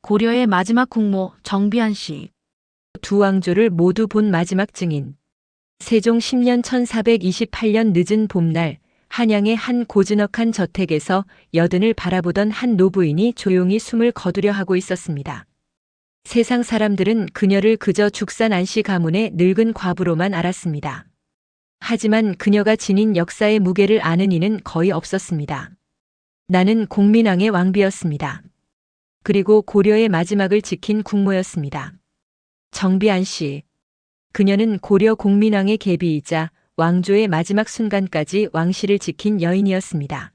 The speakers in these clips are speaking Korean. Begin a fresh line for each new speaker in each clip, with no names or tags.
고려의 마지막 국모 정비한 씨.
두 왕조를 모두 본 마지막 증인. 세종 10년 1428년 늦은 봄날 한양의 한 고즈넉한 저택에서 여든을 바라보던 한 노부인이 조용히 숨을 거두려 하고 있었습니다. 세상 사람들은 그녀를 그저 죽산 안씨 가문의 늙은 과부로만 알았습니다. 하지만 그녀가 지닌 역사의 무게를 아는 이는 거의 없었습니다. 나는 공민왕의 왕비였습니다. 그리고 고려의 마지막을 지킨 국모였습니다. 정비안 씨. 그녀는 고려 공민왕의 계비이자 왕조의 마지막 순간까지 왕실을 지킨 여인이었습니다.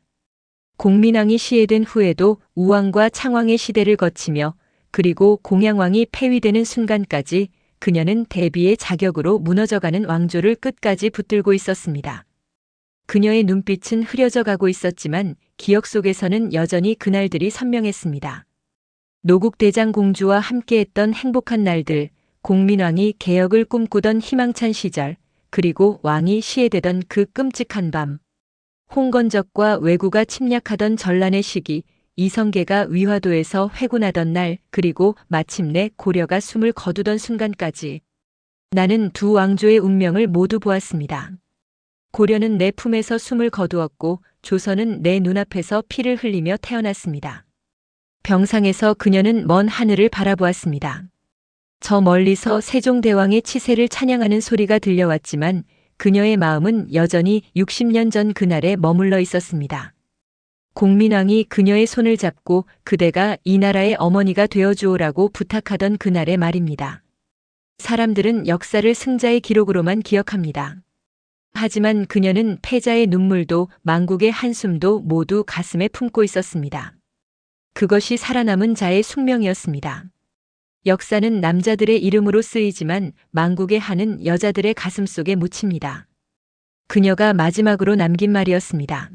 공민왕이 시해된 후에도 우왕과 창왕의 시대를 거치며 그리고 공양왕이 폐위되는 순간까지 그녀는 대비의 자격으로 무너져가는 왕조를 끝까지 붙들고 있었습니다. 그녀의 눈빛은 흐려져 가고 있었지만 기억 속에서는 여전히 그날들이 선명했습니다. 노국대장 공주와 함께했던 행복한 날들, 공민왕이 개혁을 꿈꾸던 희망찬 시절, 그리고 왕이 시해되던 그 끔찍한 밤. 홍건적과 왜구가 침략하던 전란의 시기, 이성계가 위화도에서 회군하던 날, 그리고 마침내 고려가 숨을 거두던 순간까지. 나는 두 왕조의 운명을 모두 보았습니다. 고려는 내 품에서 숨을 거두었고 조선은 내 눈앞에서 피를 흘리며 태어났습니다. 병상에서 그녀는 먼 하늘을 바라보았습니다. 저 멀리서 세종대왕의 치세를 찬양하는 소리가 들려왔지만 그녀의 마음은 여전히 60년 전 그날에 머물러 있었습니다. 공민왕이 그녀의 손을 잡고 그대가 이 나라의 어머니가 되어주오라고 부탁하던 그날의 말입니다. 사람들은 역사를 승자의 기록으로만 기억합니다. 하지만 그녀는 패자의 눈물도 망국의 한숨도 모두 가슴에 품고 있었습니다. 그것이 살아남은 자의 숙명이었습니다. 역사는 남자들의 이름으로 쓰이지만 망국의 한은 여자들의 가슴 속에 묻힙니다. 그녀가 마지막으로 남긴 말이었습니다.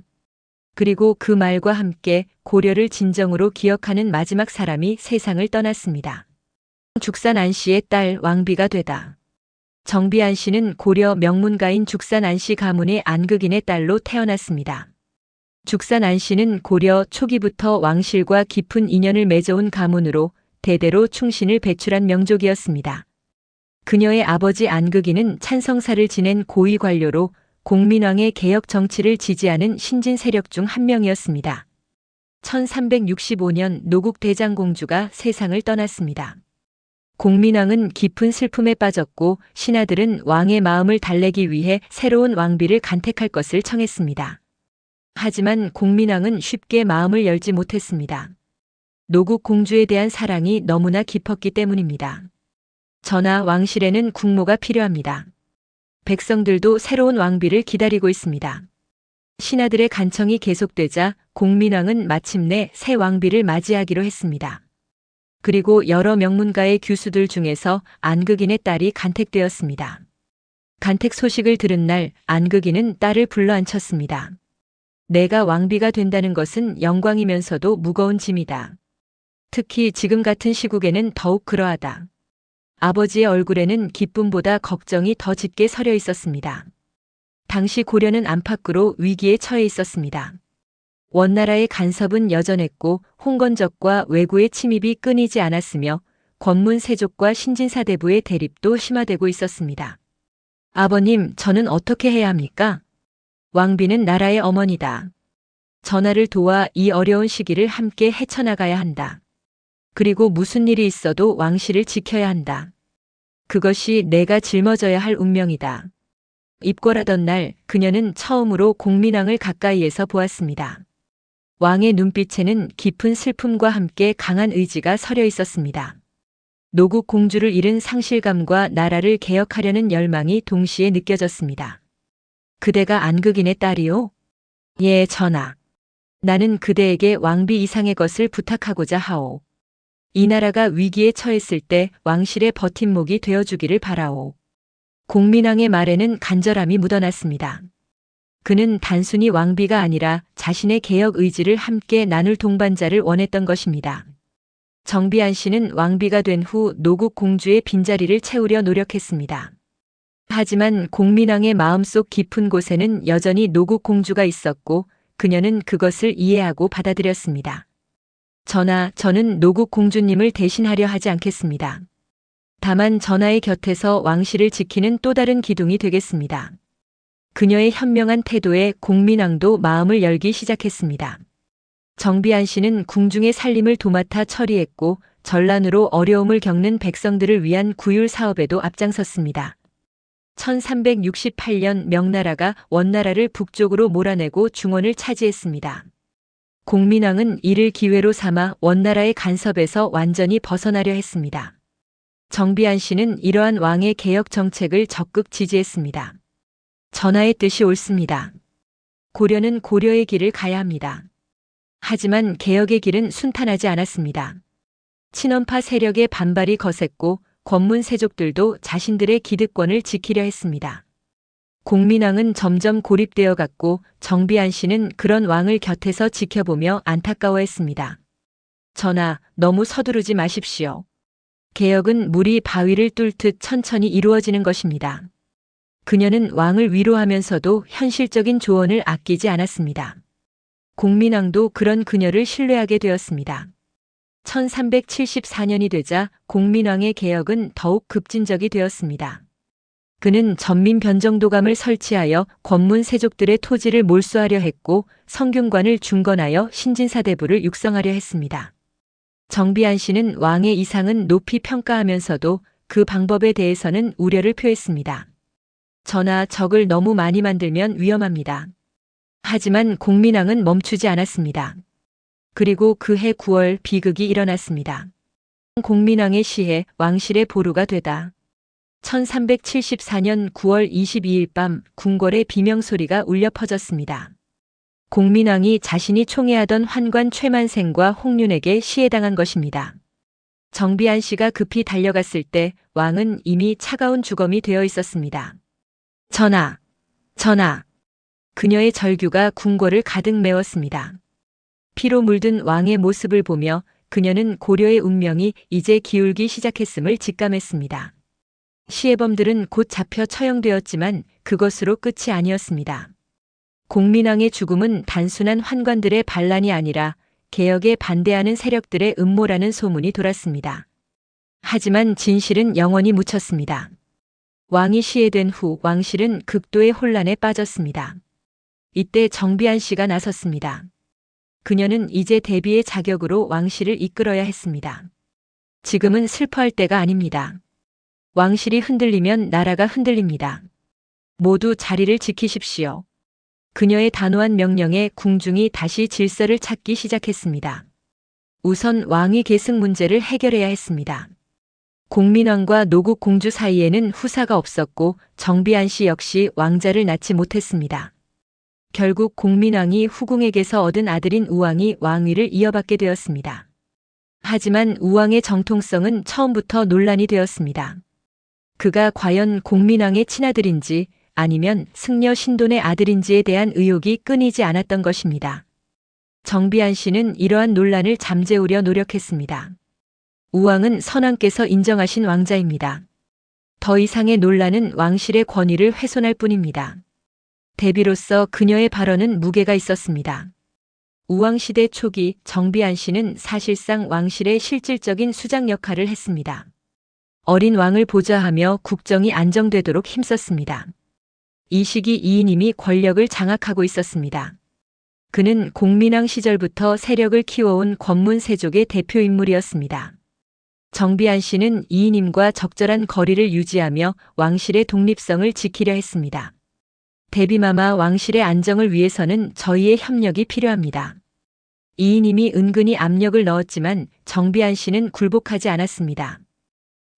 그리고 그 말과 함께 고려를 진정으로 기억하는 마지막 사람이 세상을 떠났습니다. 죽산 안씨의 딸 왕비가 되다. 정비안 씨는 고려 명문가인 죽산 안씨 가문의 안극인의 딸로 태어났습니다. 죽산 안씨는 고려 초기부터 왕실과 깊은 인연을 맺어온 가문으로 대대로 충신을 배출한 명족이었습니다. 그녀의 아버지 안극인은 찬성사를 지낸 고위 관료로 공민왕의 개혁 정치를 지지하는 신진 세력 중 한 명이었습니다. 1365년 노국대장공주가 세상을 떠났습니다. 공민왕은 깊은 슬픔에 빠졌고 신하들은 왕의 마음을 달래기 위해 새로운 왕비를 간택할 것을 청했습니다. 하지만 공민왕은 쉽게 마음을 열지 못했습니다. 노국 공주에 대한 사랑이 너무나 깊었기 때문입니다. 전하, 왕실에는 국모가 필요합니다. 백성들도 새로운 왕비를 기다리고 있습니다. 신하들의 간청이 계속되자 공민왕은 마침내 새 왕비를 맞이하기로 했습니다. 그리고 여러 명문가의 규수들 중에서 안극인의 딸이 간택되었습니다. 간택 소식을 들은 날 안극인은 딸을 불러앉혔습니다. 내가 왕비가 된다는 것은 영광이면서도 무거운 짐이다. 특히 지금 같은 시국에는 더욱 그러하다. 아버지의 얼굴에는 기쁨보다 걱정이 더 짙게 서려 있었습니다. 당시 고려는 안팎으로 위기에 처해 있었습니다. 원나라의 간섭은 여전했고 홍건적과 왜구의 침입이 끊이지 않았으며 권문 세족과 신진사대부의 대립도 심화되고 있었습니다. 아버님, 저는 어떻게 해야 합니까? 왕비는 나라의 어머니다. 전하를 도와 이 어려운 시기를 함께 헤쳐나가야 한다. 그리고 무슨 일이 있어도 왕실을 지켜야 한다. 그것이 내가 짊어져야 할 운명이다. 입궐하던 날 그녀는 처음으로 공민왕을 가까이에서 보았습니다. 왕의 눈빛에는 깊은 슬픔과 함께 강한 의지가 서려 있었습니다. 노국 공주를 잃은 상실감과 나라를 개혁하려는 열망이 동시에 느껴졌습니다. 그대가 안극인의 딸이요? 예, 전하. 나는 그대에게 왕비 이상의 것을 부탁하고자 하오. 이 나라가 위기에 처했을 때 왕실의 버팀목이 되어주기를 바라오. 공민왕의 말에는 간절함이 묻어났습니다. 그는 단순히 왕비가 아니라 자신의 개혁 의지를 함께 나눌 동반자를 원했던 것입니다. 정비안 씨는 왕비가 된 후 노국 공주의 빈자리를 채우려 노력했습니다. 하지만 공민왕의 마음속 깊은 곳에는 여전히 노국 공주가 있었고 그녀는 그것을 이해하고 받아들였습니다. 전하, 저는 노국 공주님을 대신하려 하지 않겠습니다. 다만 전하의 곁에서 왕실을 지키는 또 다른 기둥이 되겠습니다. 그녀의 현명한 태도에 공민왕도 마음을 열기 시작했습니다. 정비한 씨는 궁중의 살림을 도맡아 처리했고 전란으로 어려움을 겪는 백성들을 위한 구휼 사업에도 앞장섰습니다. 1368년 명나라가 원나라를 북쪽으로 몰아내고 중원을 차지했습니다. 공민왕은 이를 기회로 삼아 원나라의 간섭에서 완전히 벗어나려 했습니다. 정비한 씨는 이러한 왕의 개혁 정책을 적극 지지했습니다. 전하의 뜻이 옳습니다. 고려는 고려의 길을 가야 합니다. 하지만 개혁의 길은 순탄하지 않았습니다. 친원파 세력의 반발이 거셌고 권문 세족들도 자신들의 기득권을 지키려 했습니다. 공민왕은 점점 고립되어 갔고 정비한 씨는 그런 왕을 곁에서 지켜보며 안타까워했습니다. 전하, 너무 서두르지 마십시오. 개혁은 물이 바위를 뚫듯 천천히 이루어지는 것입니다. 그녀는 왕을 위로하면서도 현실적인 조언을 아끼지 않았습니다. 공민왕도 그런 그녀를 신뢰하게 되었습니다. 1374년이 되자 공민왕의 개혁은 더욱 급진적이 되었습니다. 그는 전민 변정도감을 설치하여 권문 세족들의 토지를 몰수하려 했고 성균관을 중건하여 신진사대부를 육성하려 했습니다. 정비한 씨는 왕의 이상은 높이 평가하면서도 그 방법에 대해서는 우려를 표했습니다. 전하, 적을 너무 많이 만들면 위험합니다. 하지만 공민왕은 멈추지 않았습니다. 그리고 그해 9월 비극이 일어났습니다. 공민왕의 시해 왕실의 보루가 되다. 1374년 9월 22일 밤 궁궐에 비명소리가 울려 퍼졌습니다. 공민왕이 자신이 총애하던 환관 최만생과 홍윤에게 시해당한 것입니다. 정비한 씨가 급히 달려갔을 때 왕은 이미 차가운 주검이 되어 있었습니다. 전하! 전하! 그녀의 절규가 궁궐을 가득 메웠습니다. 피로 물든 왕의 모습을 보며 그녀는 고려의 운명이 이제 기울기 시작했음을 직감했습니다. 시해범들은 곧 잡혀 처형되었지만 그것으로 끝이 아니었습니다. 공민왕의 죽음은 단순한 환관들의 반란이 아니라 개혁에 반대하는 세력들의 음모라는 소문이 돌았습니다. 하지만 진실은 영원히 묻혔습니다. 왕이 시해된 후 왕실은 극도의 혼란에 빠졌습니다. 이때 정비한 씨가 나섰습니다. 그녀는 이제 대비의 자격으로 왕실을 이끌어야 했습니다. 지금은 슬퍼할 때가 아닙니다. 왕실이 흔들리면 나라가 흔들립니다. 모두 자리를 지키십시오. 그녀의 단호한 명령에 궁중이 다시 질서를 찾기 시작했습니다. 우선 왕위 계승 문제를 해결해야 했습니다. 공민왕과 노국 공주 사이에는 후사가 없었고 정비한 씨 역시 왕자를 낳지 못했습니다. 결국 공민왕이 후궁에게서 얻은 아들인 우왕이 왕위를 이어받게 되었습니다. 하지만 우왕의 정통성은 처음부터 논란이 되었습니다. 그가 과연 공민왕의 친아들인지 아니면 승려 신돈의 아들인지에 대한 의혹이 끊이지 않았던 것입니다. 정비한 씨는 이러한 논란을 잠재우려 노력했습니다. 우왕은 선왕께서 인정하신 왕자입니다. 더 이상의 논란은 왕실의 권위를 훼손할 뿐입니다. 대비로서 그녀의 발언은 무게가 있었습니다. 우왕시대 초기 정비한 씨는 사실상 왕실의 실질적인 수장 역할을 했습니다. 어린 왕을 보좌하며 국정이 안정되도록 힘썼습니다. 이 시기 이인임이 권력을 장악하고 있었습니다. 그는 공민왕 시절부터 세력을 키워온 권문 세족의 대표 인물이었습니다. 정비한 씨는 이인임과 적절한 거리를 유지하며 왕실의 독립성을 지키려 했습니다. 대비마마 왕실의 안정을 위해서는 저희의 협력이 필요합니다. 이인임이 은근히 압력을 넣었지만 정비한 씨는 굴복하지 않았습니다.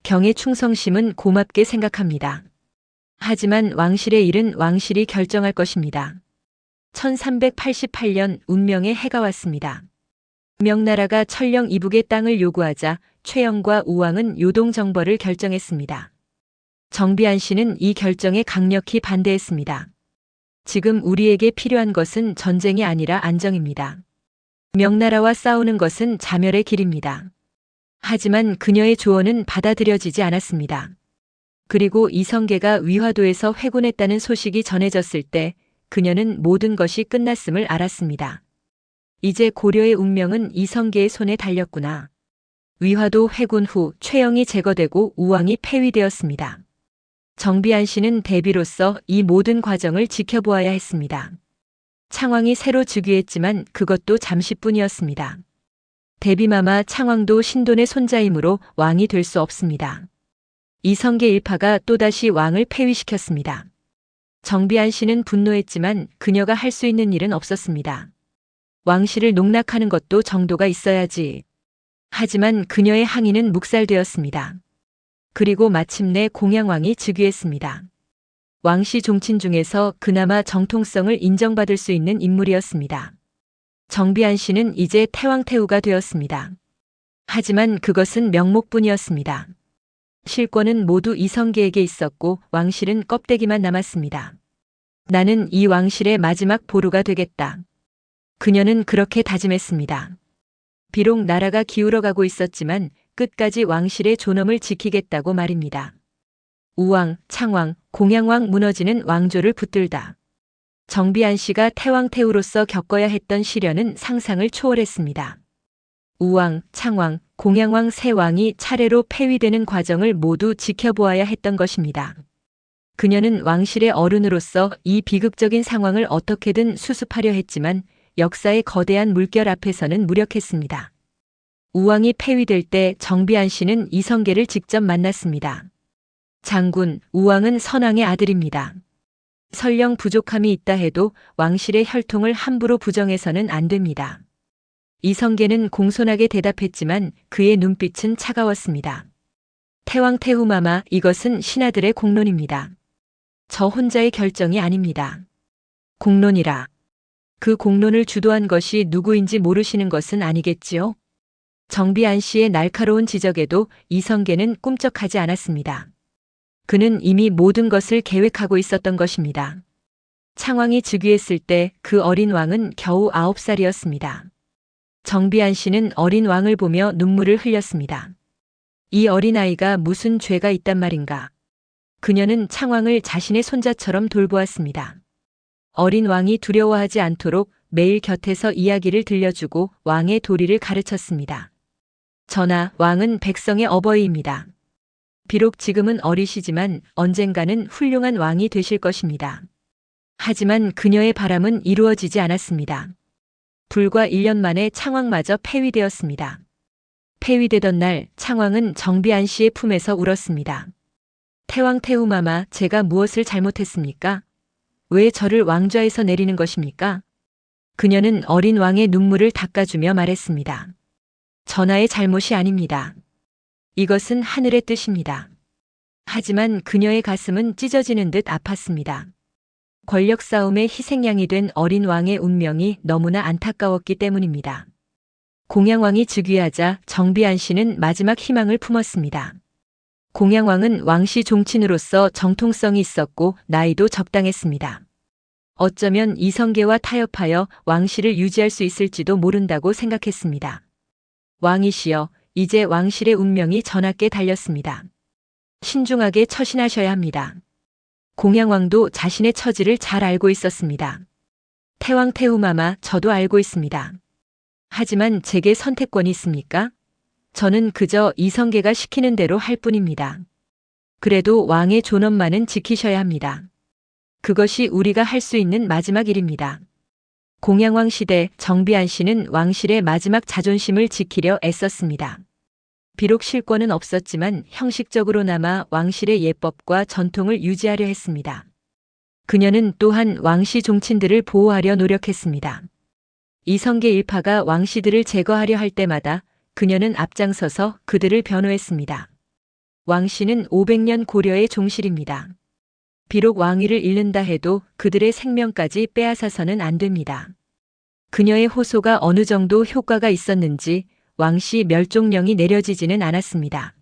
경의 충성심은 고맙게 생각합니다. 하지만 왕실의 일은 왕실이 결정할 것입니다. 1388년 운명의 해가 왔습니다. 명나라가 철령 이북의 땅을 요구하자 최영과 우왕은 요동정벌을 결정했습니다. 정비한 씨는 이 결정에 강력히 반대했습니다. 지금 우리에게 필요한 것은 전쟁이 아니라 안정입니다. 명나라와 싸우는 것은 자멸의 길입니다. 하지만 그녀의 조언은 받아들여지지 않았습니다. 그리고 이성계가 위화도에서 회군했다는 소식이 전해졌을 때 그녀는 모든 것이 끝났음을 알았습니다. 이제 고려의 운명은 이성계의 손에 달렸구나. 위화도 회군 후 최영이 제거되고 우왕이 폐위되었습니다. 정비안 씨는 대비로서 이 모든 과정을 지켜보아야 했습니다. 창왕이 새로 즉위했지만 그것도 잠시뿐이었습니다. 대비마마 창왕도 신돈의 손자이므로 왕이 될 수 없습니다. 이성계 일파가 또다시 왕을 폐위시켰습니다. 정비안 씨는 분노했지만 그녀가 할 수 있는 일은 없었습니다. 왕실을 농락하는 것도 정도가 있어야지. 하지만 그녀의 항의는 묵살되었습니다. 그리고 마침내 공양왕이 즉위했습니다. 왕씨 종친 중에서 그나마 정통성을 인정받을 수 있는 인물이었습니다. 정비안 씨는 이제 태왕태후가 되었습니다. 하지만 그것은 명목뿐이었습니다. 실권은 모두 이성계에게 있었고 왕실은 껍데기만 남았습니다. 나는 이 왕실의 마지막 보루가 되겠다. 그녀는 그렇게 다짐했습니다. 비록 나라가 기울어가고 있었지만 끝까지 왕실의 존엄을 지키겠다고 말입니다. 우왕, 창왕, 공양왕 무너지는 왕조를 붙들다. 정비안 씨가 태왕태후로서 겪어야 했던 시련은 상상을 초월했습니다. 우왕, 창왕, 공양왕 세 왕이 차례로 폐위되는 과정을 모두 지켜보아야 했던 것입니다. 그녀는 왕실의 어른으로서 이 비극적인 상황을 어떻게든 수습하려 했지만 역사의 거대한 물결 앞에서는 무력했습니다. 우왕이 폐위될 때 정비안 씨는 이성계를 직접 만났습니다. 장군, 우왕은 선왕의 아들입니다. 설령 부족함이 있다 해도 왕실의 혈통을 함부로 부정해서는 안 됩니다. 이성계는 공손하게 대답했지만 그의 눈빛은 차가웠습니다. 태왕태후마마, 이것은 신하들의 공론입니다. 저 혼자의 결정이 아닙니다. 공론이라. 그 공론을 주도한 것이 누구인지 모르시는 것은 아니겠지요? 정비안 씨의 날카로운 지적에도 이성계는 꿈쩍하지 않았습니다. 그는 이미 모든 것을 계획하고 있었던 것입니다. 창왕이 즉위했을 때 그 어린 왕은 겨우 9살이었습니다. 정비안 씨는 어린 왕을 보며 눈물을 흘렸습니다. 이 어린아이가 무슨 죄가 있단 말인가. 그녀는 창왕을 자신의 손자처럼 돌보았습니다. 어린 왕이 두려워하지 않도록 매일 곁에서 이야기를 들려주고 왕의 도리를 가르쳤습니다. 전하, 왕은 백성의 어버이입니다. 비록 지금은 어리시지만 언젠가는 훌륭한 왕이 되실 것입니다. 하지만 그녀의 바람은 이루어지지 않았습니다. 불과 1년 만에 창왕마저 폐위되었습니다. 폐위되던 날 창왕은 정비안 씨의 품에서 울었습니다. 태왕태후마마, 제가 무엇을 잘못했습니까? 왜 저를 왕좌에서 내리는 것입니까? 그녀는 어린 왕의 눈물을 닦아주며 말했습니다. 전하의 잘못이 아닙니다. 이것은 하늘의 뜻입니다. 하지만 그녀의 가슴은 찢어지는 듯 아팠습니다. 권력 싸움의 희생양이 된 어린 왕의 운명이 너무나 안타까웠기 때문입니다. 공양왕이 즉위하자 정비안 씨는 마지막 희망을 품었습니다. 공양왕은 왕씨 종친으로서 정통성이 있었고 나이도 적당했습니다. 어쩌면 이성계와 타협하여 왕실을 유지할 수 있을지도 모른다고 생각했습니다. 왕이시여, 이제 왕실의 운명이 전하께 달렸습니다. 신중하게 처신하셔야 합니다. 공양왕도 자신의 처지를 잘 알고 있었습니다. 태왕태후마마, 저도 알고 있습니다. 하지만 제게 선택권이 있습니까? 저는 그저 이성계가 시키는 대로 할 뿐입니다. 그래도 왕의 존엄만은 지키셔야 합니다. 그것이 우리가 할 수 있는 마지막 일입니다. 공양왕 시대 정비안 씨는 왕실의 마지막 자존심을 지키려 애썼습니다. 비록 실권은 없었지만 형식적으로나마 왕실의 예법과 전통을 유지하려 했습니다. 그녀는 또한 왕씨 종친들을 보호하려 노력했습니다. 이성계 일파가 왕씨들을 제거하려 할 때마다 그녀는 앞장서서 그들을 변호했습니다. 왕씨는 500년 고려의 종실입니다. 비록 왕위를 잃는다 해도 그들의 생명까지 빼앗아서는 안 됩니다. 그녀의 호소가 어느 정도 효과가 있었는지 왕씨 멸종령이 내려지지는 않았습니다.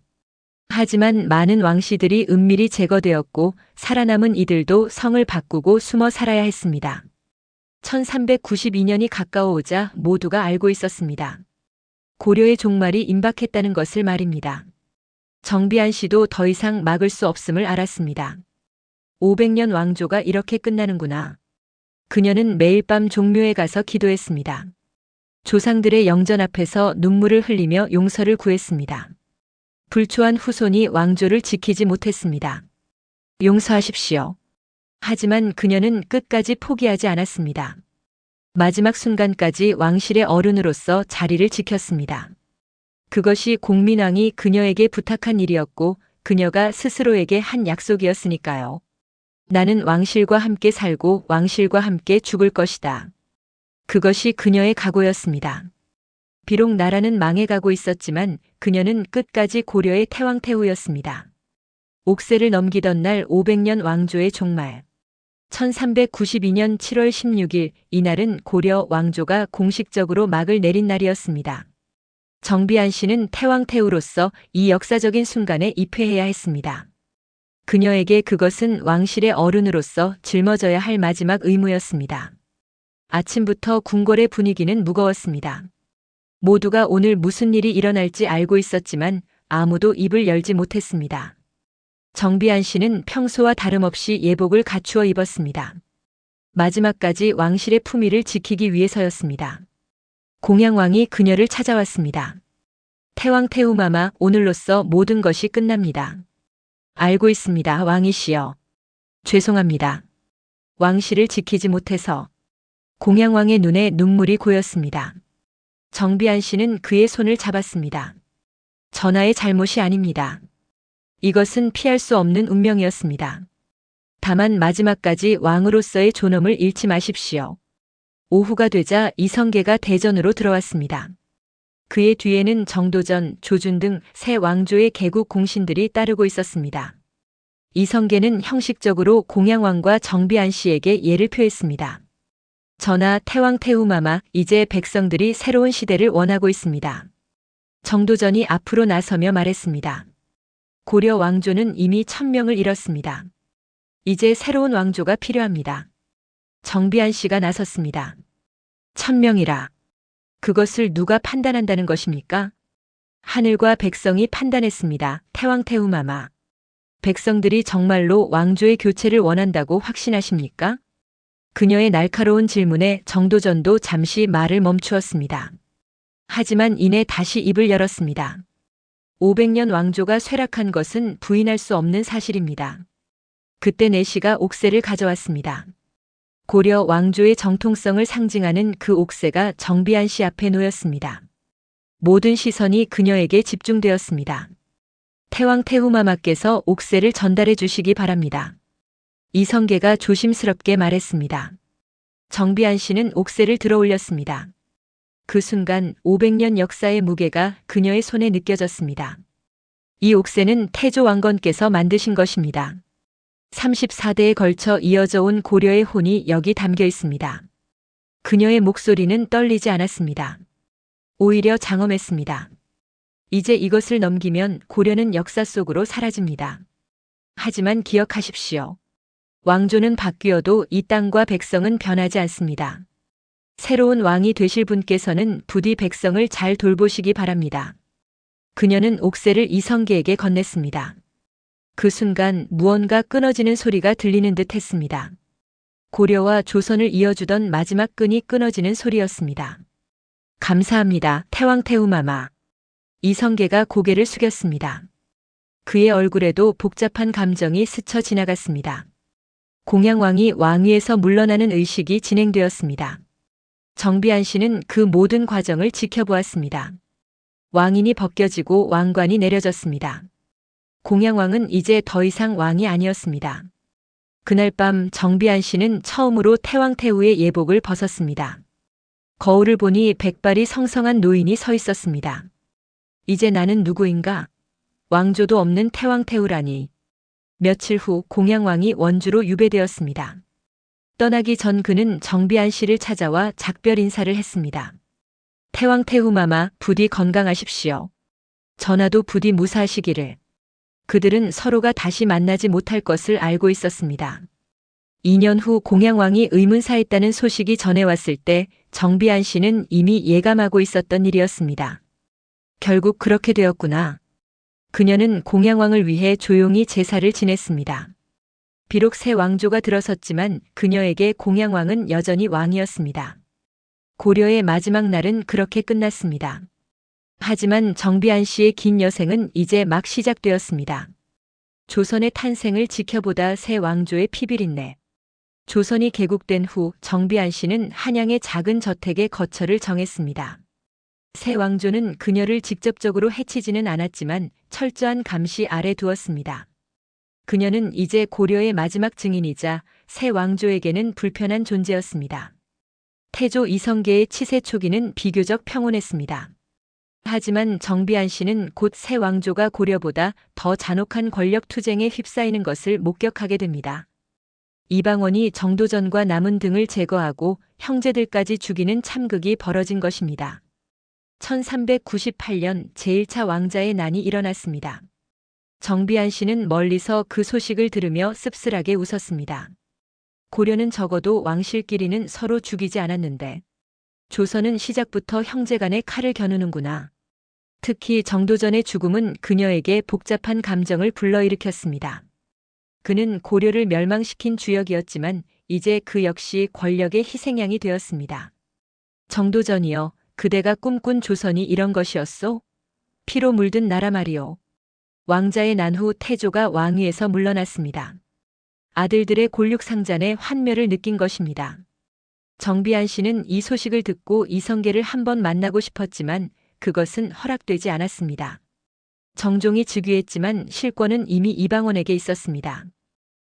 하지만 많은 왕씨들이 은밀히 제거되었고 살아남은 이들도 성을 바꾸고 숨어 살아야 했습니다. 1392년이 가까워오자 모두가 알고 있었습니다. 고려의 종말이 임박했다는 것을 말입니다. 정비안 씨도 더 이상 막을 수 없음을 알았습니다. 500년 왕조가 이렇게 끝나는구나. 그녀는 매일 밤 종묘에 가서 기도했습니다. 조상들의 영전 앞에서 눈물을 흘리며 용서를 구했습니다. 불초한 후손이 왕조를 지키지 못했습니다. 용서하십시오. 하지만 그녀는 끝까지 포기하지 않았습니다. 마지막 순간까지 왕실의 어른으로서 자리를 지켰습니다. 그것이 공민왕이 그녀에게 부탁한 일이었고 그녀가 스스로에게 한 약속이었으니까요. 나는 왕실과 함께 살고 왕실과 함께 죽을 것이다. 그것이 그녀의 각오였습니다. 비록 나라는 망해가고 있었지만 그녀는 끝까지 고려의 태왕태후였습니다. 옥새를 넘기던 날 500년 왕조의 종말. 1392년 7월 16일 이날은 고려 왕조가 공식적으로 막을 내린 날이었습니다. 정비안 씨는 태왕태후로서 이 역사적인 순간에 입회해야 했습니다. 그녀에게 그것은 왕실의 어른으로서 짊어져야 할 마지막 의무였습니다. 아침부터 궁궐의 분위기는 무거웠습니다. 모두가 오늘 무슨 일이 일어날지 알고 있었지만 아무도 입을 열지 못했습니다. 정비안 씨는 평소와 다름없이 예복을 갖추어 입었습니다. 마지막까지 왕실의 품위를 지키기 위해서였습니다. 공양왕이 그녀를 찾아왔습니다. 태왕태후마마, 오늘로써 모든 것이 끝납니다. 알고 있습니다, 왕이시여. 죄송합니다. 왕실을 지키지 못해서. 공양왕의 눈에 눈물이 고였습니다. 정비안 씨는 그의 손을 잡았습니다. 전하의 잘못이 아닙니다. 이것은 피할 수 없는 운명이었습니다. 다만 마지막까지 왕으로서의 존엄을 잃지 마십시오. 오후가 되자 이성계가 대전으로 들어왔습니다. 그의 뒤에는 정도전, 조준 등 새 왕조의 개국 공신들이 따르고 있었습니다. 이성계는 형식적으로 공양왕과 정비안 씨에게 예를 표했습니다. 전하, 태왕태후마마, 이제 백성들이 새로운 시대를 원하고 있습니다. 정도전이 앞으로 나서며 말했습니다. 고려 왕조는 이미 1000명을 잃었습니다. 이제 새로운 왕조가 필요합니다. 정비안 씨가 나섰습니다. 1000명이라. 그것을 누가 판단한다는 것입니까? 하늘과 백성이 판단했습니다. 태왕태후마마. 백성들이 정말로 왕조의 교체를 원한다고 확신하십니까? 그녀의 날카로운 질문에 정도전도 잠시 말을 멈추었습니다. 하지만 이내 다시 입을 열었습니다. 500년 왕조가 쇠락한 것은 부인할 수 없는 사실입니다. 그때 내시가 옥새를 가져왔습니다. 고려 왕조의 정통성을 상징하는 그 옥새가 정비안 씨 앞에 놓였습니다. 모든 시선이 그녀에게 집중되었습니다. 태왕태후마마께서 옥새를 전달해 주시기 바랍니다. 이성계가 조심스럽게 말했습니다. 정비안 씨는 옥새를 들어 올렸습니다. 그 순간 500년 역사의 무게가 그녀의 손에 느껴졌습니다. 이 옥새는 태조 왕건께서 만드신 것입니다. 34대에 걸쳐 이어져 온 고려의 혼이 여기 담겨 있습니다. 그녀의 목소리는 떨리지 않았습니다. 오히려 장엄했습니다. 이제 이것을 넘기면 고려는 역사 속으로 사라집니다. 하지만 기억하십시오. 왕조는 바뀌어도 이 땅과 백성은 변하지 않습니다. 새로운 왕이 되실 분께서는 부디 백성을 잘 돌보시기 바랍니다. 그녀는 옥새를 이성계에게 건넸습니다. 그 순간 무언가 끊어지는 소리가 들리는 듯 했습니다. 고려와 조선을 이어주던 마지막 끈이 끊어지는 소리였습니다. 감사합니다, 태왕태후마마. 이성계가 고개를 숙였습니다. 그의 얼굴에도 복잡한 감정이 스쳐 지나갔습니다. 공양왕이 왕위에서 물러나는 의식이 진행되었습니다. 정비안 씨는 그 모든 과정을 지켜보았습니다. 왕인이 벗겨지고 왕관이 내려졌습니다. 공양왕은 이제 더 이상 왕이 아니었습니다. 그날 밤 정비안 씨는 처음으로 태왕태후의 예복을 벗었습니다. 거울을 보니 백발이 성성한 노인이 서 있었습니다. 이제 나는 누구인가? 왕조도 없는 태왕태후라니. 며칠 후 공양왕이 원주로 유배되었습니다. 떠나기 전 그는 정비안 씨를 찾아와 작별 인사를 했습니다. 태왕태후마마, 부디 건강하십시오. 전하도 부디 무사하시기를. 그들은 서로가 다시 만나지 못할 것을 알고 있었습니다. 2년 후 공양왕이 의문사했다는 소식이 전해왔을 때 정비안 씨는 이미 예감하고 있었던 일이었습니다. 결국 그렇게 되었구나. 그녀는 공양왕을 위해 조용히 제사를 지냈습니다. 비록 새 왕조가 들어섰지만 그녀에게 공양왕은 여전히 왕이었습니다. 고려의 마지막 날은 그렇게 끝났습니다. 하지만 정비한 씨의 긴 여생은 이제 막 시작되었습니다. 조선의 탄생을 지켜보다 새 왕조의 피비린내. 조선이 개국된 후 정비안 씨는 한양의 작은 저택에 거처를 정했습니다. 새 왕조는 그녀를 직접적으로 해치지는 않았지만 철저한 감시 아래 두었습니다. 그녀는 이제 고려의 마지막 증인이자 새 왕조에게는 불편한 존재였습니다. 태조 이성계의 치세 초기는 비교적 평온했습니다. 하지만 정비안 씨는 곧 새 왕조가 고려보다 더 잔혹한 권력 투쟁에 휩싸이는 것을 목격하게 됩니다. 이방원이 정도전과 남은 등을 제거하고 형제들까지 죽이는 참극이 벌어진 것입니다. 1398년 제1차 왕자의 난이 일어났습니다. 정비안 씨는 멀리서 그 소식을 들으며 씁쓸하게 웃었습니다. 고려는 적어도 왕실끼리는 서로 죽이지 않았는데 조선은 시작부터 형제간의 칼을 겨누는구나. 특히 정도전의 죽음은 그녀에게 복잡한 감정을 불러일으켰습니다. 그는 고려를 멸망시킨 주역이었지만 이제 그 역시 권력의 희생양이 되었습니다. 정도전이여, 그대가 꿈꾼 조선이 이런 것이었소? 피로 물든 나라 말이오. 왕자의 난 후 태조가 왕위에서 물러났습니다. 아들들의 골육상잔의 환멸을 느낀 것입니다. 정비안 씨는 이 소식을 듣고 이성계를 한번 만나고 싶었지만 그것은 허락되지 않았습니다. 정종이 즉위했지만 실권은 이미 이방원에게 있었습니다.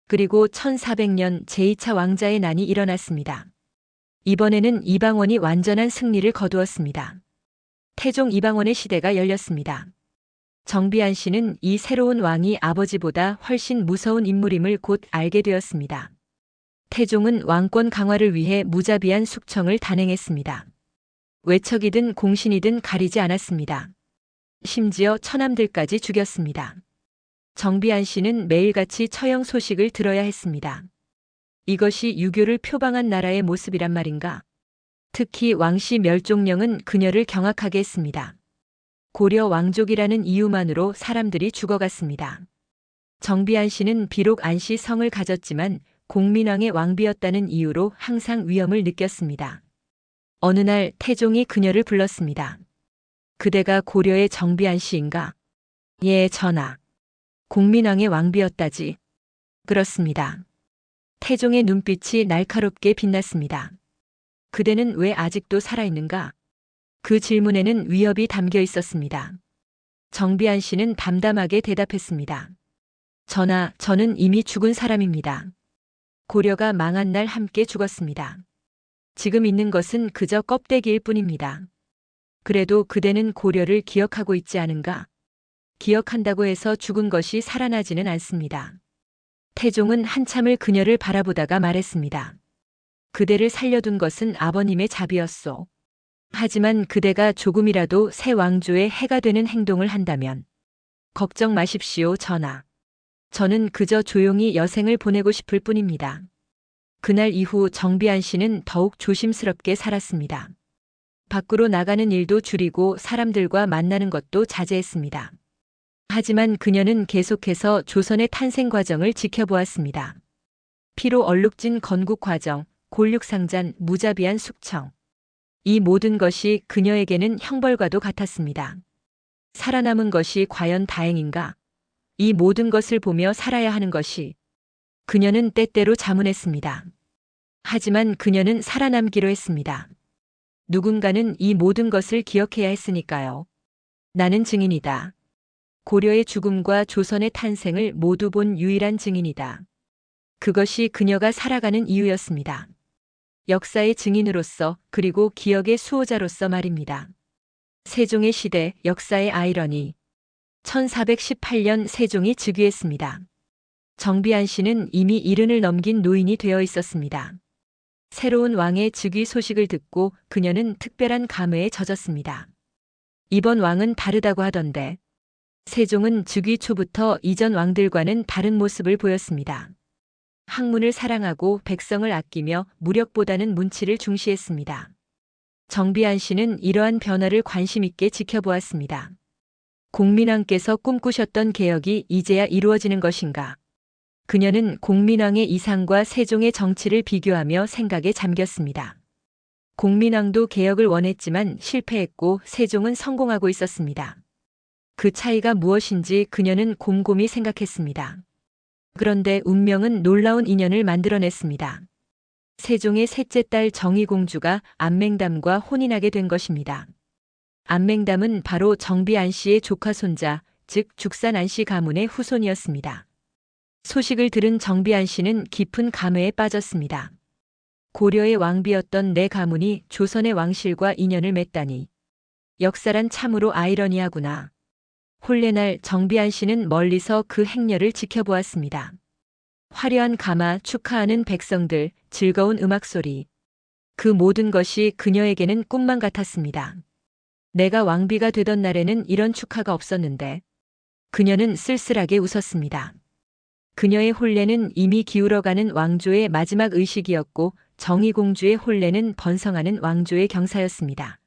그리고 1400년 제2차 왕자의 난이 일어났습니다. 이번에는 이방원이 완전한 승리를 거두었습니다. 태종 이방원의 시대가 열렸습니다. 정비안 씨는 이 새로운 왕이 아버지보다 훨씬 무서운 인물임을 곧 알게 되었습니다. 태종은 왕권 강화를 위해 무자비한 숙청을 단행했습니다. 외척이든 공신이든 가리지 않았습니다. 심지어 처남들까지 죽였습니다. 정비안 씨는 매일같이 처형 소식을 들어야 했습니다. 이것이 유교를 표방한 나라의 모습이란 말인가? 특히 왕씨 멸종령은 그녀를 경악하게 했습니다. 고려 왕족이라는 이유만으로 사람들이 죽어갔습니다. 정비안 씨는 비록 안씨 성을 가졌지만 공민왕의 왕비였다는 이유로 항상 위험을 느꼈습니다. 어느 날 태종이 그녀를 불렀습니다. 그대가 고려의 정비안 씨인가? 예, 전하. 공민왕의 왕비였다지. 그렇습니다. 태종의 눈빛이 날카롭게 빛났습니다. 그대는 왜 아직도 살아있는가? 그 질문에는 위협이 담겨 있었습니다. 정비안 씨는 담담하게 대답했습니다. 전하, 저는 이미 죽은 사람입니다. 고려가 망한 날 함께 죽었습니다. 지금 있는 것은 그저 껍데기일 뿐입니다. 그래도 그대는 고려를 기억하고 있지 않은가? 기억한다고 해서 죽은 것이 살아나지는 않습니다. 태종은 한참을 그녀를 바라보다가 말했습니다. 그대를 살려둔 것은 아버님의 자비였소. 하지만 그대가 조금이라도 새 왕조에 해가 되는 행동을 한다면 걱정 마십시오, 전하. 저는 그저 조용히 여생을 보내고 싶을 뿐입니다. 그날 이후 정비안 씨는 더욱 조심스럽게 살았습니다. 밖으로 나가는 일도 줄이고 사람들과 만나는 것도 자제했습니다. 하지만 그녀는 계속해서 조선의 탄생 과정을 지켜보았습니다. 피로 얼룩진 건국 과정, 골육상잔, 무자비한 숙청. 이 모든 것이 그녀에게는 형벌과도 같았습니다. 살아남은 것이 과연 다행인가? 이 모든 것을 보며 살아야 하는 것이. 그녀는 때때로 자문했습니다. 하지만 그녀는 살아남기로 했습니다. 누군가는 이 모든 것을 기억해야 했으니까요. 나는 증인이다. 고려의 죽음과 조선의 탄생을 모두 본 유일한 증인이다. 그것이 그녀가 살아가는 이유였습니다. 역사의 증인으로서 그리고 기억의 수호자로서 말입니다. 세종의 시대, 역사의 아이러니. 1418년 세종이 즉위했습니다. 정비안 씨는 이미 70을 넘긴 노인이 되어 있었습니다. 새로운 왕의 즉위 소식을 듣고 그녀는 특별한 감회에 젖었습니다. 이번 왕은 다르다고 하던데. 세종은 즉위 초부터 이전 왕들과는 다른 모습을 보였습니다. 학문을 사랑하고 백성을 아끼며 무력보다는 문치를 중시했습니다. 정비안 씨는 이러한 변화를 관심 있게 지켜보았습니다. 공민왕께서 꿈꾸셨던 개혁이 이제야 이루어지는 것인가? 그녀는 공민왕의 이상과 세종의 정치를 비교하며 생각에 잠겼습니다. 공민왕도 개혁을 원했지만 실패했고 세종은 성공하고 있었습니다. 그 차이가 무엇인지 그녀는 곰곰이 생각했습니다. 그런데 운명은 놀라운 인연을 만들어냈습니다. 세종의 셋째 딸 정의공주가 안맹담과 혼인하게 된 것입니다. 안맹담은 바로 정비안 씨의 조카 손자, 즉 죽산 안씨 가문의 후손이었습니다. 소식을 들은 정비안 씨는 깊은 감회에 빠졌습니다. 고려의 왕비였던 내 가문이 조선의 왕실과 인연을 맺다니. 역사란 참으로 아이러니하구나. 혼례날 정비안 씨는 멀리서 그 행렬을 지켜보았습니다. 화려한 가마, 축하하는 백성들, 즐거운 음악 소리. 그 모든 것이 그녀에게는 꿈만 같았습니다. 내가 왕비가 되던 날에는 이런 축하가 없었는데. 그녀는 쓸쓸하게 웃었습니다. 그녀의 혼례는 이미 기울어가는 왕조의 마지막 의식이었고 정의공주의 혼례는 번성하는 왕조의 경사였습니다.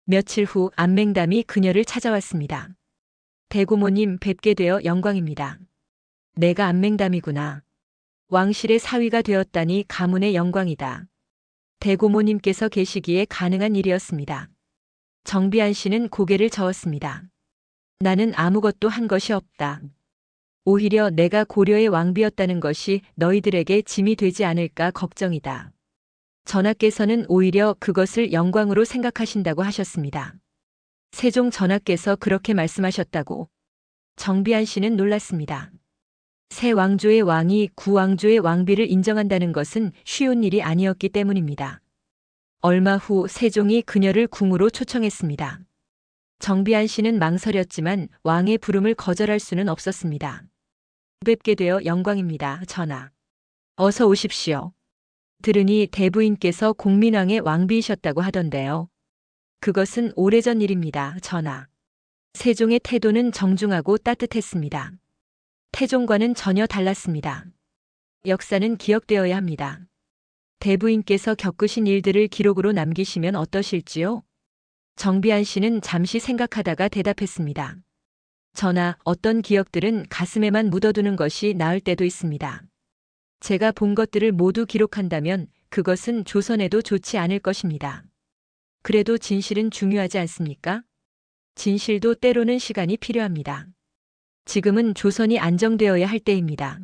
며칠 후 안맹담이 그녀를 찾아왔습니다. 대고모님 뵙게 되어 영광입니다. 내가 안맹담이구나. 왕실의 사위가 되었다니 가문의 영광이다. 대고모님께서 계시기에 가능한 일이었습니다. 정비안 씨는 고개를 저었습니다. 나는 아무것도 한 것이 없다. 오히려 내가 고려의 왕비였다는 것이 너희들에게 짐이 되지 않을까 걱정이다. 전하께서는 오히려 그것을 영광으로 생각하신다고 하셨습니다. 세종 전하께서 그렇게 말씀하셨다고. 정비안 씨는 놀랐습니다. 새 왕조의 왕이 구왕조의 왕비를 인정한다는 것은 쉬운 일이 아니었기 때문입니다. 얼마 후 세종이 그녀를 궁으로 초청했습니다. 정비안 씨는 망설였지만 왕의 부름을 거절할 수는 없었습니다. 뵙게 되어 영광입니다, 전하. 어서 오십시오. 들으니 대부인께서 공민왕의 왕비이셨다고 하던데요. 그것은 오래전 일입니다, 전하. 세종의 태도는 정중하고 따뜻했습니다. 태종과는 전혀 달랐습니다. 역사는 기억되어야 합니다. 대부인께서 겪으신 일들을 기록으로 남기시면 어떠실지요? 정비안 씨는 잠시 생각하다가 대답했습니다. 전하, 어떤 기억들은 가슴에만 묻어두는 것이 나을 때도 있습니다. 제가 본 것들을 모두 기록한다면 그것은 조선에도 좋지 않을 것입니다. 그래도 진실은 중요하지 않습니까? 진실도 때로는 시간이 필요합니다. 지금은 조선이 안정되어야 할 때입니다.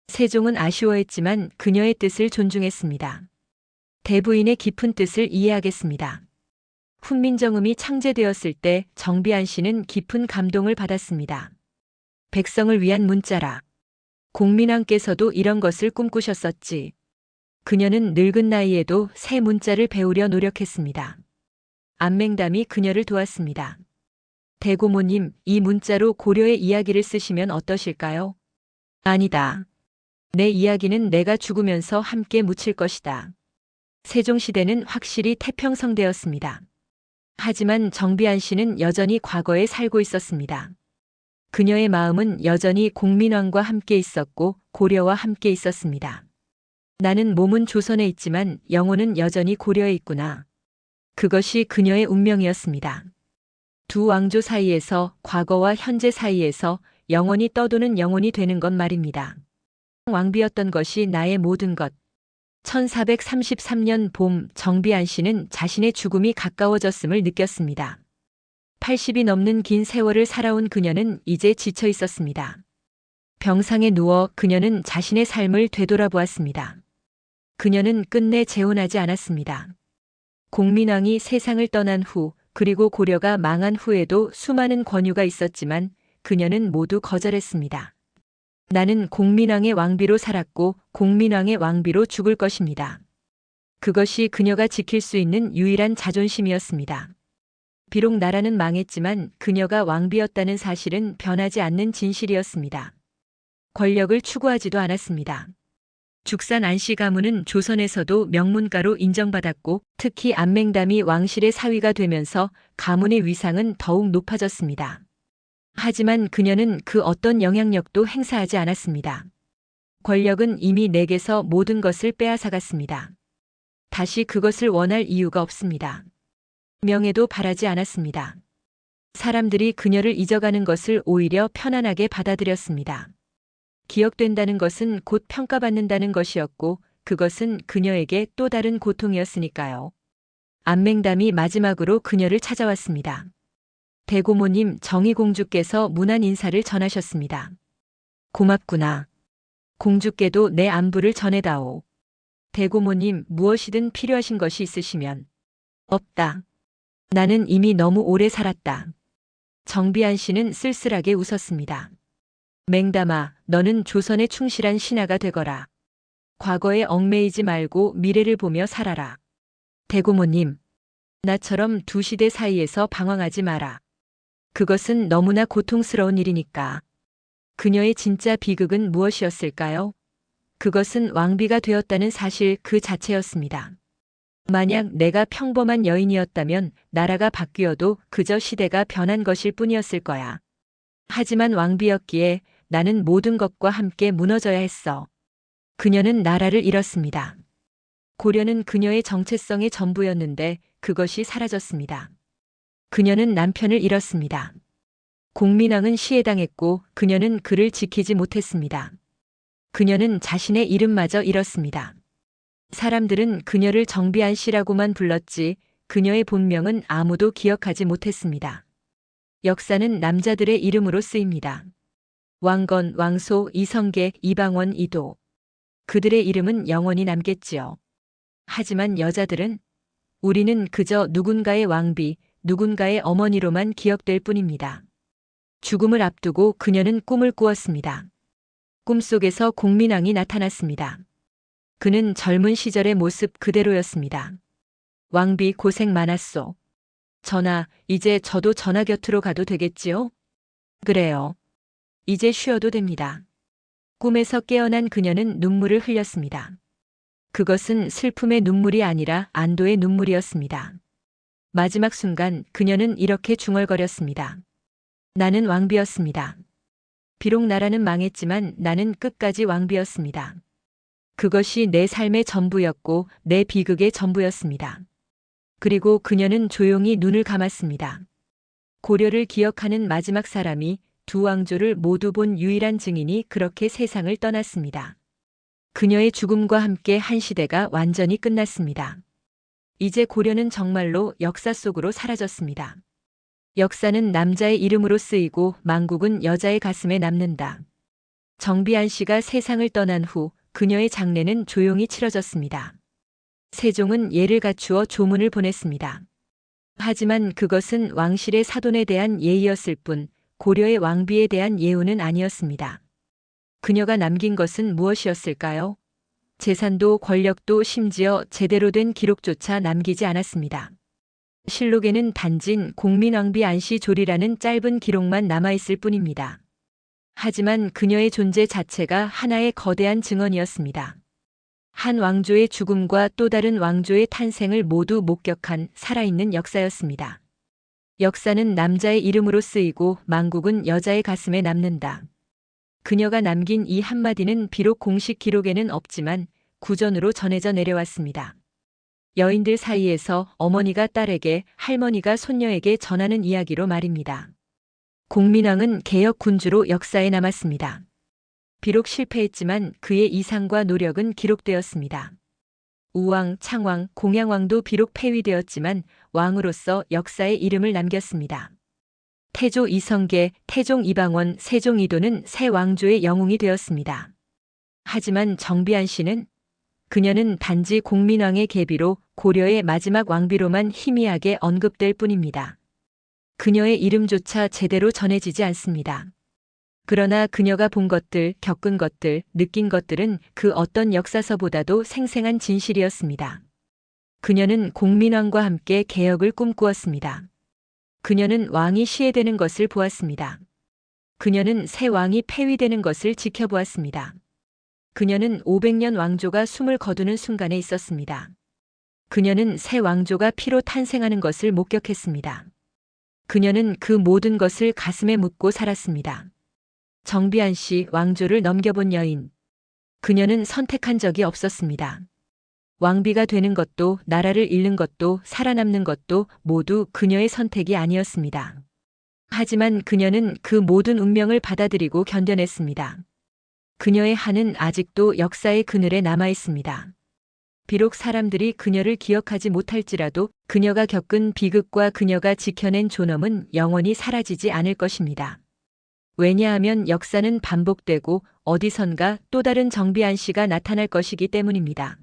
세종은 아쉬워했지만 그녀의 뜻을 존중했습니다. 대부인의 깊은 뜻을 이해하겠습니다. 훈민정음이 창제되었을 때 정비안 씨는 깊은 감동을 받았습니다. 백성을 위한 문자라. 공민왕께서도 이런 것을 꿈꾸셨었지. 그녀는 늙은 나이에도 새 문자를 배우려 노력했습니다. 안맹담이 그녀를 도왔습니다. 대고모님, 이 문자로 고려의 이야기를 쓰시면 어떠실까요? 아니다. 내 이야기는 내가 죽으면서 함께 묻힐 것이다. 세종시대는 확실히 태평성대였습니다. 하지만 정비안 씨는 여전히 과거에 살고 있었습니다. 그녀의 마음은 여전히 공민왕과 함께 있었고 고려와 함께 있었습니다. 나는 몸은 조선에 있지만 영혼은 여전히 고려에 있구나. 그것이 그녀의 운명이었습니다. 두 왕조 사이에서, 과거와 현재 사이에서 영원히 떠도는 영혼이 되는 것 말입니다. 왕비였던 것이 나의 모든 것. 1433년 봄 정비안 씨는 자신의 죽음이 가까워졌음을 느꼈습니다. 80이 넘는 긴 세월을 살아온 그녀는 이제 지쳐 있었습니다. 병상에 누워 그녀는 자신의 삶을 되돌아보았습니다. 그녀는 끝내 재혼하지 않았습니다. 공민왕이 세상을 떠난 후, 그리고 고려가 망한 후에도 수많은 권유가 있었지만 그녀는 모두 거절했습니다. 나는 공민왕의 왕비로 살았고 공민왕의 왕비로 죽을 것입니다. 그것이 그녀가 지킬 수 있는 유일한 자존심이었습니다. 비록 나라는 망했지만 그녀가 왕비였다는 사실은 변하지 않는 진실이었습니다. 권력을 추구하지도 않았습니다. 죽산 안씨 가문은 조선에서도 명문가로 인정받았고 특히 안맹담이 왕실의 사위가 되면서 가문의 위상은 더욱 높아졌습니다. 하지만 그녀는 그 어떤 영향력도 행사하지 않았습니다. 권력은 이미 내게서 모든 것을 빼앗아갔습니다. 다시 그것을 원할 이유가 없습니다. 명예도 바라지 않았습니다. 사람들이 그녀를 잊어가는 것을 오히려 편안하게 받아들였습니다. 기억된다는 것은 곧 평가받는다는 것이었고 그것은 그녀에게 또 다른 고통이었으니까요. 안맹담이 마지막으로 그녀를 찾아왔습니다. 대고모님 정의공주께서 무난 인사를 전하셨습니다. 고맙구나. 공주께도 내 안부를 전해다오. 대고모님 무엇이든 필요하신 것이 있으시면. 없다. 나는 이미 너무 오래 살았다. 정비한 씨는 쓸쓸하게 웃었습니다. 맹담아, 너는 조선에 충실한 신하가 되거라. 과거에 얽매이지 말고 미래를 보며 살아라. 대고모님, 나처럼 두 시대 사이에서 방황하지 마라. 그것은 너무나 고통스러운 일이니까. 그녀의 진짜 비극은 무엇이었을까요? 그것은 왕비가 되었다는 사실 그 자체였습니다. 만약 내가 평범한 여인이었다면 나라가 바뀌어도 그저 시대가 변한 것일 뿐이었을 거야. 하지만 왕비였기에 나는 모든 것과 함께 무너져야 했어. 그녀는 나라를 잃었습니다. 고려는 그녀의 정체성의 전부였는데 그것이 사라졌습니다. 그녀는 남편을 잃었습니다. 공민왕은 시해당했고 그녀는 그를 지키지 못했습니다. 그녀는 자신의 이름마저 잃었습니다. 사람들은 그녀를 정비한 씨라고만 불렀지 그녀의 본명은 아무도 기억하지 못했습니다. 역사는 남자들의 이름으로 쓰입니다. 왕건, 왕소, 이성계, 이방원, 이도. 그들의 이름은 영원히 남겠지요. 하지만 여자들은 우리는 그저 누군가의 왕비, 누군가의 어머니로만 기억될 뿐입니다. 죽음을 앞두고 그녀는 꿈을 꾸었습니다. 꿈속에서 공민왕이 나타났습니다. 그는 젊은 시절의 모습 그대로였습니다. 왕비 고생 많았소. 전하, 이제 저도 전하 곁으로 가도 되겠지요? 그래요. 이제 쉬어도 됩니다. 꿈에서 깨어난 그녀는 눈물을 흘렸습니다. 그것은 슬픔의 눈물이 아니라 안도의 눈물이었습니다. 마지막 순간 그녀는 이렇게 중얼거렸습니다. 나는 왕비였습니다. 비록 나라는 망했지만 나는 끝까지 왕비였습니다. 그것이 내 삶의 전부였고 내 비극의 전부였습니다. 그리고 그녀는 조용히 눈을 감았습니다. 고려를 기억하는 마지막 사람이 두 왕조를 모두 본 유일한 증인이 그렇게 세상을 떠났습니다. 그녀의 죽음과 함께 한 시대가 완전히 끝났습니다. 이제 고려는 정말로 역사 속으로 사라졌습니다. 역사는 남자의 이름으로 쓰이고 망국은 여자의 가슴에 남는다. 정비한 씨가 세상을 떠난 후 그녀의 장례는 조용히 치러졌습니다. 세종은 예를 갖추어 조문을 보냈습니다. 하지만 그것은 왕실의 사돈에 대한 예의였을 뿐 고려의 왕비에 대한 예우는 아니었습니다. 그녀가 남긴 것은 무엇이었을까요? 재산도 권력도 심지어 제대로 된 기록조차 남기지 않았습니다. 실록에는 단진 공민왕비 안시조리라는 짧은 기록만 남아있을 뿐입니다. 하지만 그녀의 존재 자체가 하나의 거대한 증언이었습니다. 한 왕조의 죽음과 또 다른 왕조의 탄생을 모두 목격한 살아있는 역사였습니다. 역사는 남자의 이름으로 쓰이고 망국은 여자의 가슴에 남는다. 그녀가 남긴 이 한마디는 비록 공식 기록에는 없지만 구전으로 전해져 내려왔습니다. 여인들 사이에서 어머니가 딸에게, 할머니가 손녀에게 전하는 이야기로 말입니다. 공민왕은 개혁 군주로 역사에 남았습니다. 비록 실패했지만 그의 이상과 노력은 기록되었습니다. 우왕, 창왕, 공양왕도 비록 폐위되었지만 왕으로서 역사의 이름을 남겼습니다. 태조 이성계, 태종 이방원, 세종 이도는 새 왕조의 영웅이 되었습니다. 하지만 정비한 씨는 그녀는 단지 공민왕의 계비로 고려의 마지막 왕비로만 희미하게 언급될 뿐입니다. 그녀의 이름조차 제대로 전해지지 않습니다. 그러나 그녀가 본 것들, 겪은 것들, 느낀 것들은 그 어떤 역사서보다도 생생한 진실이었습니다. 그녀는 공민왕과 함께 개혁을 꿈꾸었습니다. 그녀는 왕이 시해되는 것을 보았습니다. 그녀는 새 왕이 폐위되는 것을 지켜보았습니다. 그녀는 500년 왕조가 숨을 거두는 순간에 있었습니다. 그녀는 새 왕조가 피로 탄생하는 것을 목격했습니다. 그녀는 그 모든 것을 가슴에 묻고 살았습니다. 정비한 씨, 왕조를 넘겨본 여인. 그녀는 선택한 적이 없었습니다. 왕비가 되는 것도, 나라를 잃는 것도, 살아남는 것도 모두 그녀의 선택이 아니었습니다. 하지만 그녀는 그 모든 운명을 받아들이고 견뎌냈습니다. 그녀의 한은 아직도 역사의 그늘에 남아 있습니다. 비록 사람들이 그녀를 기억하지 못할지라도 그녀가 겪은 비극과 그녀가 지켜낸 존엄은 영원히 사라지지 않을 것입니다. 왜냐하면 역사는 반복되고 어디선가 또 다른 정비한 씨가 나타날 것이기 때문입니다.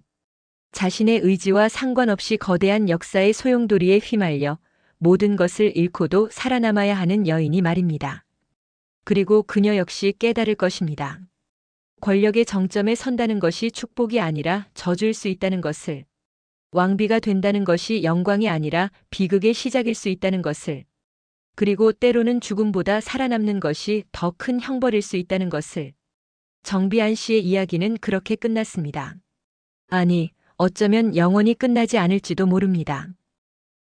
자신의 의지와 상관없이 거대한 역사의 소용돌이에 휘말려 모든 것을 잃고도 살아남아야 하는 여인이 말입니다. 그리고 그녀 역시 깨달을 것입니다. 권력의 정점에 선다는 것이 축복이 아니라 저주일 수 있다는 것을, 왕비가 된다는 것이 영광이 아니라 비극의 시작일 수 있다는 것을, 그리고 때로는 죽음보다 살아남는 것이 더 큰 형벌일 수 있다는 것을. 정비안 씨의 이야기는 그렇게 끝났습니다. 아니, 어쩌면 영원히 끝나지 않을지도 모릅니다.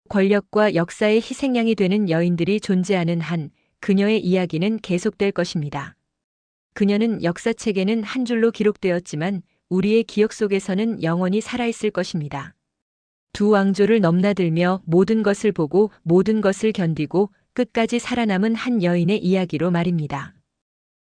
권력과 역사의 희생양이 되는 여인들이 존재하는 한 그녀의 이야기는 계속될 것입니다. 그녀는 역사책에는 한 줄로 기록되었지만 우리의 기억 속에서는 영원히 살아있을 것입니다. 두 왕조를 넘나들며 모든 것을 보고 모든 것을 견디고 끝까지 살아남은 한 여인의 이야기로 말입니다.